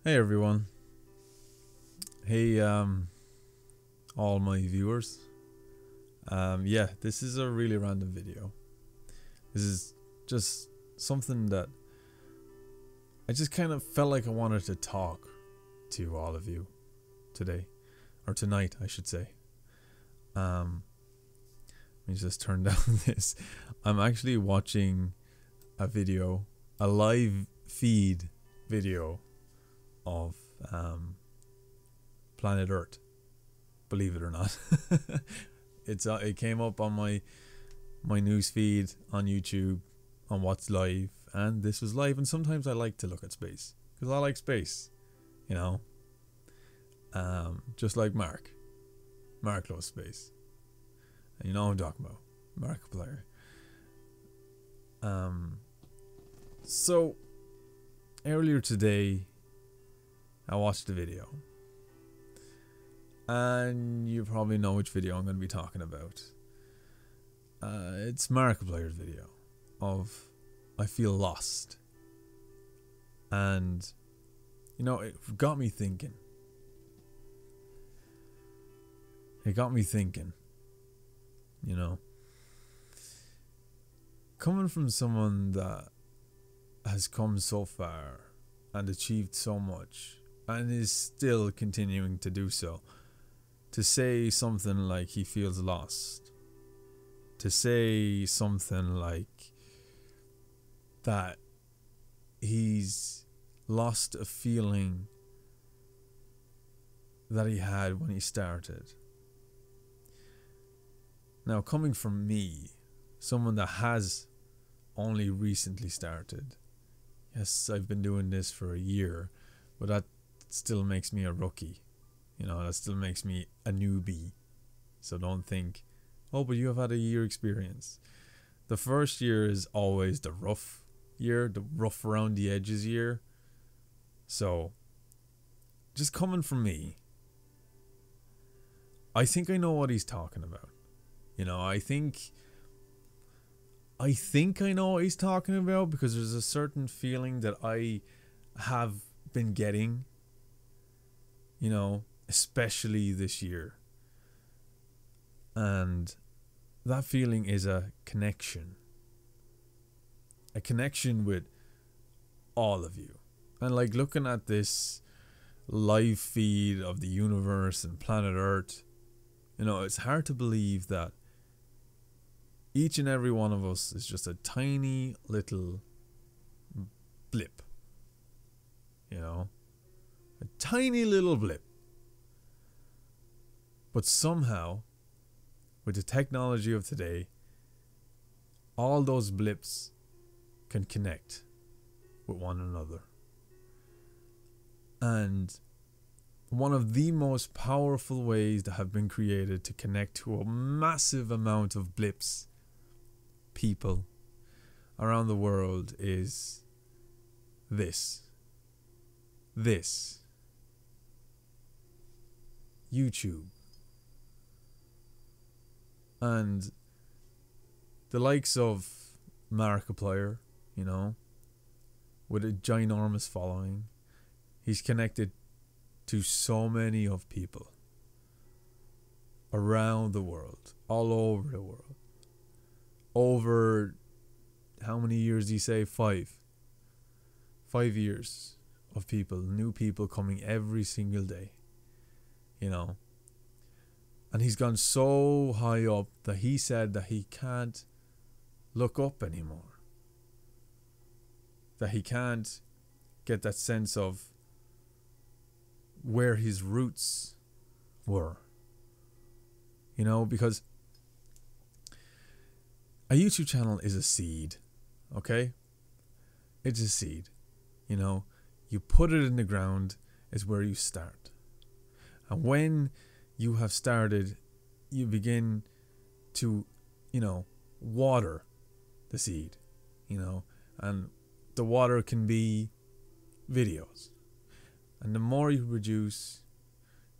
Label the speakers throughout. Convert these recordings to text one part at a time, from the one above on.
Speaker 1: Hey everyone. Hey all my viewers. Yeah, this is a really random video. This is just something that I just kind of felt like I wanted to talk to all of you today, or tonight I should say. Let me just turn down this. I'm actually watching a video, a live feed video of planet Earth, believe it or not. It came up on my news feed on YouTube on What's Live, and this was live. And sometimes I like to look at space because I like space, you know. Just like Mark loves space, and you know what I'm talking about, Markiplier. So earlier today I watched the video, and you probably know which video I'm going to be talking about. It's Markiplier's video of I Feel Lost. And, you know, it got me thinking. You know. Coming from someone that has come so far and achieved so much and is still continuing to do so, to say something like he feels lost, to say something like that he's lost a feeling that he had when he started. Now, coming from me, someone that has only recently started, yes, I've been doing this for a year, but that still makes me a rookie. You know, that still makes me a newbie. So don't think, oh, but you have had a year experience. The first year is always the rough year, the rough around the edges year. So, just coming from me, I think I know what he's talking about. You know, I think I know what he's talking about because there's a certain feeling that I have been getting, you know, especially this year. And that feeling is a connection. A connection with all of you. And like looking at this live feed of the universe and planet Earth, you know, it's hard to believe that each and every one of us is just a tiny little blip. You know? A tiny little blip. But somehow, with the technology of today, all those blips can connect with one another. And one of the most powerful ways that have been created to connect to a massive amount of blips, people around the world, is this YouTube. And the likes of Markiplier, you know, with a ginormous following, he's connected to so many of people around the world, all over the world. Over how many years do you say? 5 years of people, new people coming every single day, you know. And he's gone so high up that he said that he can't look up anymore, that he can't get that sense of where his roots were, you know, because a YouTube channel is a seed, okay? It's a seed, you know. You put it in the ground is where you start. And when you have started, you begin to, you know, water the seed, you know. And the water can be videos. And the more you produce,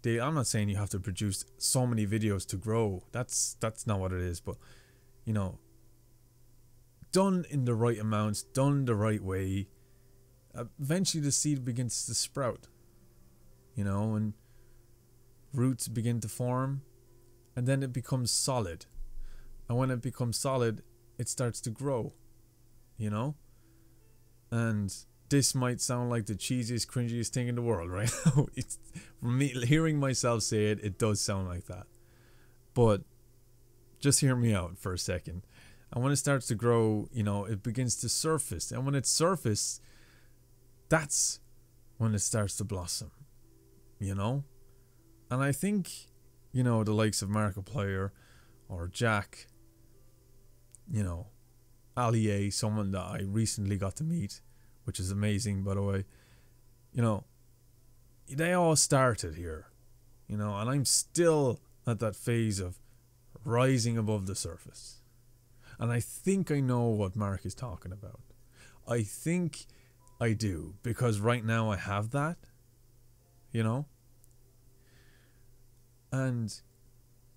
Speaker 1: I'm not saying you have to produce so many videos to grow. That's not what it is. But, you know, done in the right amounts, done the right way, eventually the seed begins to sprout. you know, and roots begin to form, and then it becomes solid. And when it becomes solid, it starts to grow, you know? And this might sound like the cheesiest, cringiest thing in the world, right? It's, from me hearing myself say it, it does sound like that. But just hear me out for a second. And when it starts to grow, you know, it begins to surface. And when it's surfaced, that's when it starts to blossom, you know? And I think, you know, the likes of Markiplier or Jack, you know, Ali, someone that I recently got to meet, which is amazing, by the way, you know, they all started here, you know, and I'm still at that phase of rising above the surface. And I think I know what Mark is talking about. I think I do, because right now I have that, you know. And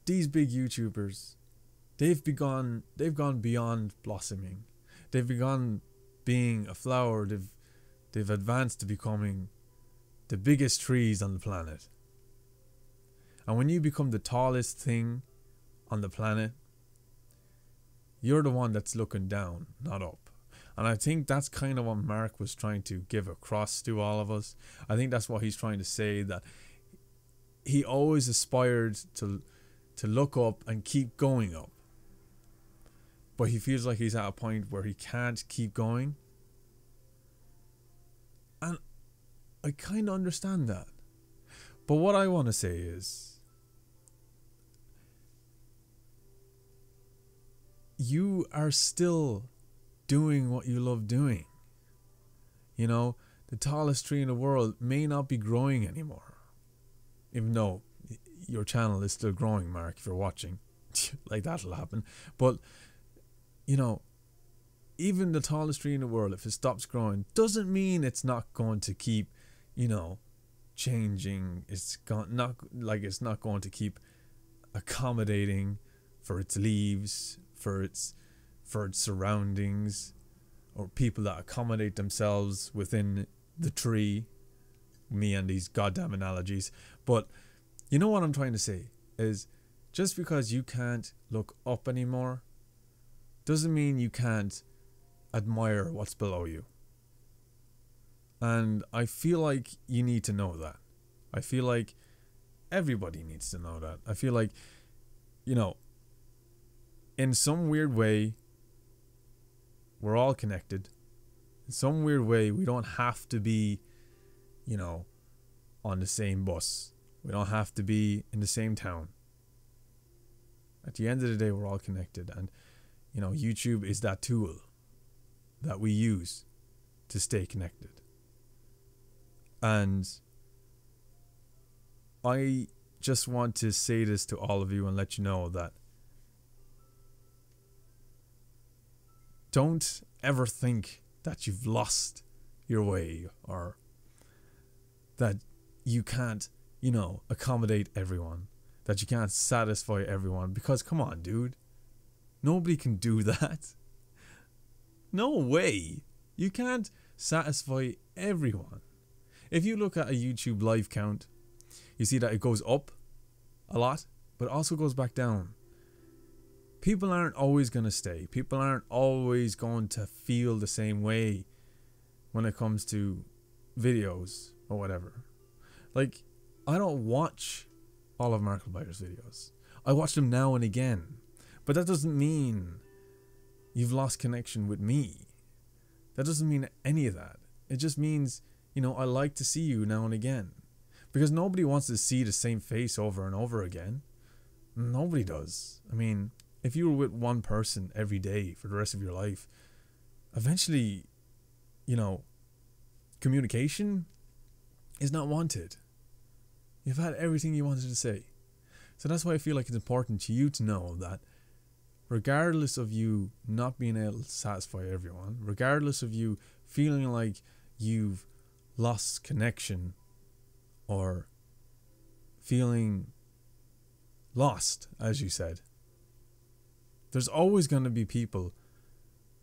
Speaker 1: these big YouTubers, they've gone beyond blossoming. They've begun being a flower. They've advanced to becoming the biggest trees on the planet. And when you become the tallest thing on the planet, you're the one that's looking down, not up. And I think that's kind of what Mark was trying to give across to all of us. I think that's what he's trying to say, that he always aspired to look up and keep going up. But he feels like he's at a point where he can't keep going. And I kind of understand that. But what I want to say is, you are still doing what you love doing. You know, the tallest tree in the world may not be growing anymore. Even though your channel is still growing, Mark, if you're watching. Like, that'll happen. But, you know, even the tallest tree in the world, if it stops growing, doesn't mean it's not going to keep, you know, changing. It's not going to keep accommodating for its leaves, for its surroundings, or people that accommodate themselves within the tree. Me and these goddamn analogies. But you know what I'm trying to say is, just because you can't look up anymore doesn't mean you can't admire what's below you. And I feel like you need to know that. I feel like everybody needs to know that. I feel like, you know, in some weird way, we're all connected. In some weird way, we don't have to be, you know, on the same bus. We don't have to be in the same town. At the end of the day, we're all connected. And, you know, YouTube is that tool that we use to stay connected. And I just want to say this to all of you and let you know that don't ever think that you've lost your way, or that you can't, you know, accommodate everyone, that you can't satisfy everyone. Because come on, dude, nobody can do that. No way. You can't satisfy everyone. If you look at a YouTube live count, you see that it goes up a lot, but also goes back down. People aren't always going to stay. People aren't always going to feel the same way when it comes to videos or whatever. Like, I don't watch all of Markiplier's videos. I watch them now and again. But that doesn't mean you've lost connection with me. That doesn't mean any of that. It just means, you know, I like to see you now and again. Because nobody wants to see the same face over and over again. Nobody does. I mean, if you were with one person every day for the rest of your life, eventually, you know, communication is not wanted. You've had everything you wanted to say. So that's why I feel like it's important to you to know that regardless of you not being able to satisfy everyone, regardless of you feeling like you've lost connection or feeling lost, as you said, there's always going to be people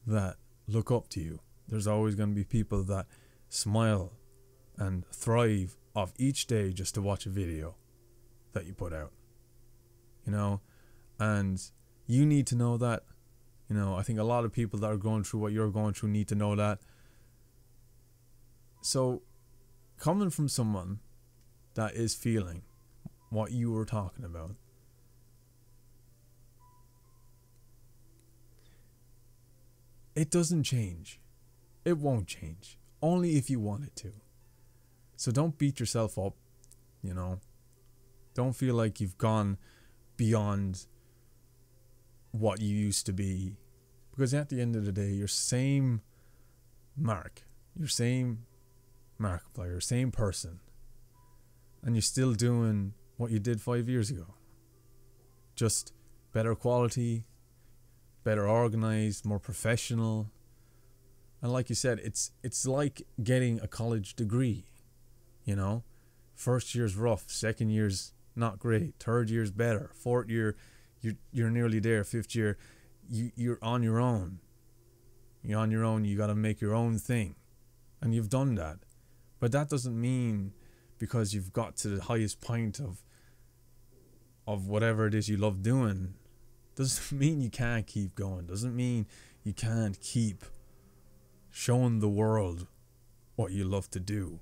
Speaker 1: that look up to you. There's always going to be people that smile and thrive of each day just to watch a video that you put out, you know, and you need to know that. You know, I think a lot of people that are going through what you're going through need to know that. So, coming from someone that is feeling what you were talking about, it doesn't change. It won't change. Only if you want it to. So don't beat yourself up, you know. Don't feel like you've gone beyond what you used to be. Because at the end of the day, your same Mark, your same Markiplier, same person, and you're still doing what you did 5 years ago. Just better quality, better organized, more professional. And like you said, it's like getting a college degree, you know. First year's rough, second year's not great, third year's better, fourth year you're nearly there, fifth year you're on your own. You're on your own, you got to make your own thing. And you've done that. But that doesn't mean because you've got to the highest point of whatever it is you love doing, doesn't mean you can't keep going. Doesn't mean you can't keep showing the world what you love to do.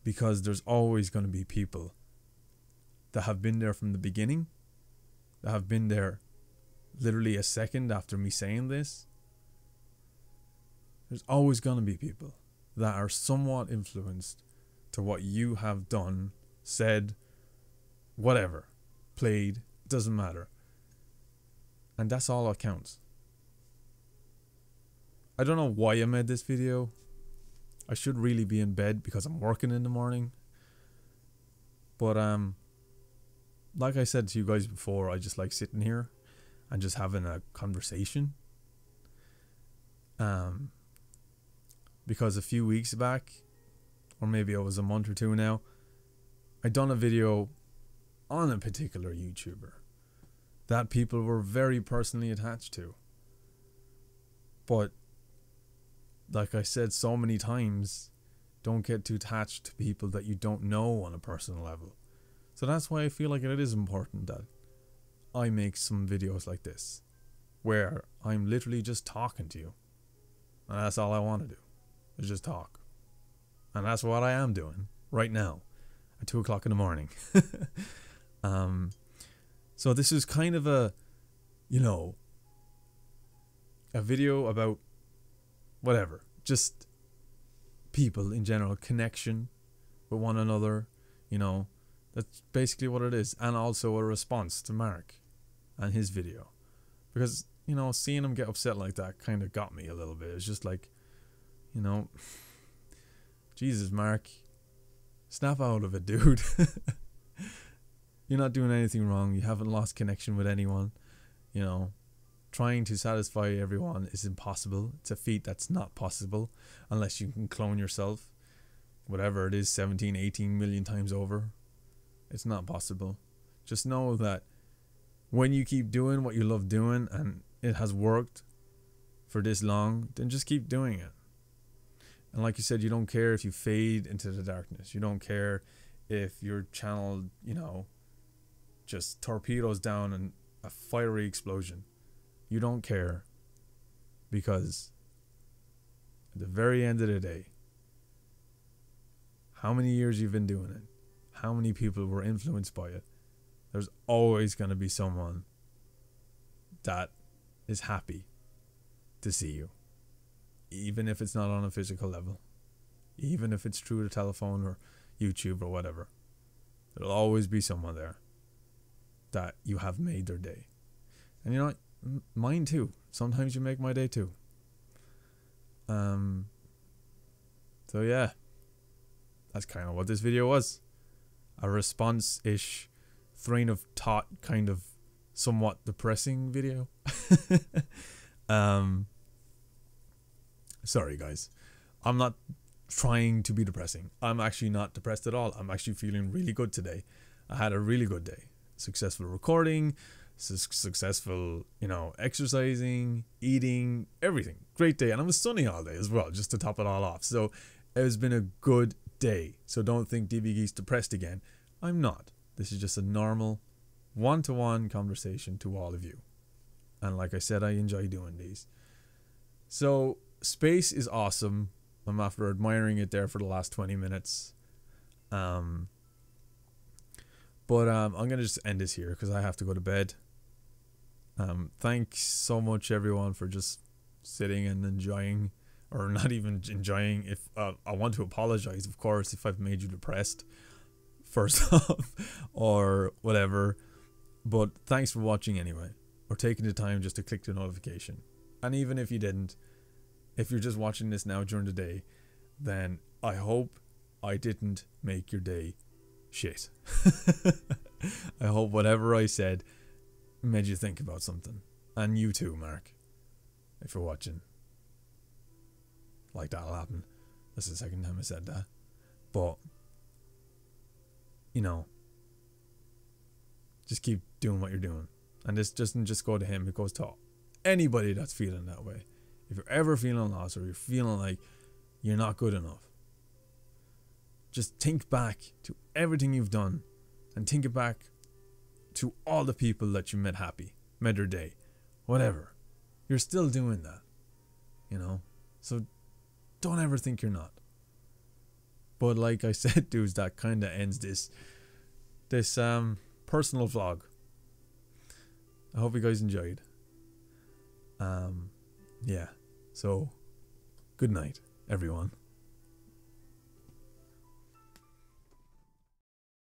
Speaker 1: Because there's always going to be people that have been there from the beginning, that have been there literally a second after me saying this. There's always going to be people that are somewhat influenced to what you have done, said, whatever, played, doesn't matter. And that's all that counts. I don't know why I made this video. I should really be in bed because I'm working in the morning. But like I said to you guys before, I just like sitting here and just having a conversation. Because a few weeks back, or maybe it was a month or two now, I done a video on a particular YouTuber that people were very personally attached to. But like I said so many times, don't get too attached to people that you don't know on a personal level. So that's why I feel like it is important that I make some videos like this, where I'm literally just talking to you. And that's all I want to do, is just talk. And that's what I am doing right now at 2 o'clock in the morning. So this is kind of a, you know, a video about whatever, just people in general, connection with one another, you know. That's basically what it is. And also a response to Mark and his video. Because, you know, seeing him get upset like that kind of got me a little bit. It's just like, you know, Jesus, Mark, snap out of it, dude. You're not doing anything wrong. You haven't lost connection with anyone. You know, trying to satisfy everyone is impossible. It's a feat that's not possible unless you can clone yourself, whatever it is, 17, 18 million times over. It's not possible. Just know that when you keep doing what you love doing and it has worked for this long, then just keep doing it. And like you said, you don't care if you fade into the darkness. You don't care if your channel, you know, just torpedoes down in a fiery explosion. You don't care, because at the very end of the day, how many years you've been doing it, how many people were influenced by it, there's always going to be someone that is happy to see you. Even if it's not on a physical level. Even if it's through the telephone or YouTube or whatever. There'll always be someone there that you have made their day. And you know what? Mine too. Sometimes you make my day too. So yeah. That's kind of what this video was. A response-ish, train of thought, kind of somewhat depressing video. Sorry guys. I'm not trying to be depressing. I'm actually not depressed at all. I'm actually feeling really good today. I had a really good day. Successful recording, successful, you know, exercising, eating, everything. Great day. And it was sunny all day as well, just to top it all off. So it's been a good day. So don't think DB Geek's depressed again. I'm not. This is just a normal one-to-one conversation to all of you. And like I said, I enjoy doing these. So space is awesome. I'm after admiring it there for the last 20 minutes. But I'm going to just end this here because I have to go to bed. Thanks so much, everyone, for just sitting and enjoying, or not even enjoying. If I want to apologize, of course, if I've made you depressed, first off, or whatever. But thanks for watching anyway, or taking the time just to click the notification. And even if you didn't, if you're just watching this now during the day, then I hope I didn't make your day shit. I hope whatever I said made you think about something. And you too, Mark, if you're watching. Like, that'll happen. That's the second time I said that. But, you know, just keep doing what you're doing. And this doesn't just go to him, it goes to anybody that's feeling that way. If you're ever feeling lost, or you're feeling like you're not good enough, just think back to everything you've done, and think it back to all the people that you made happy, made their day, whatever. You're still doing that, you know. So don't ever think you're not. But like I said, dudes, that kind of ends this personal vlog. I hope you guys enjoyed. Yeah. So good night, everyone.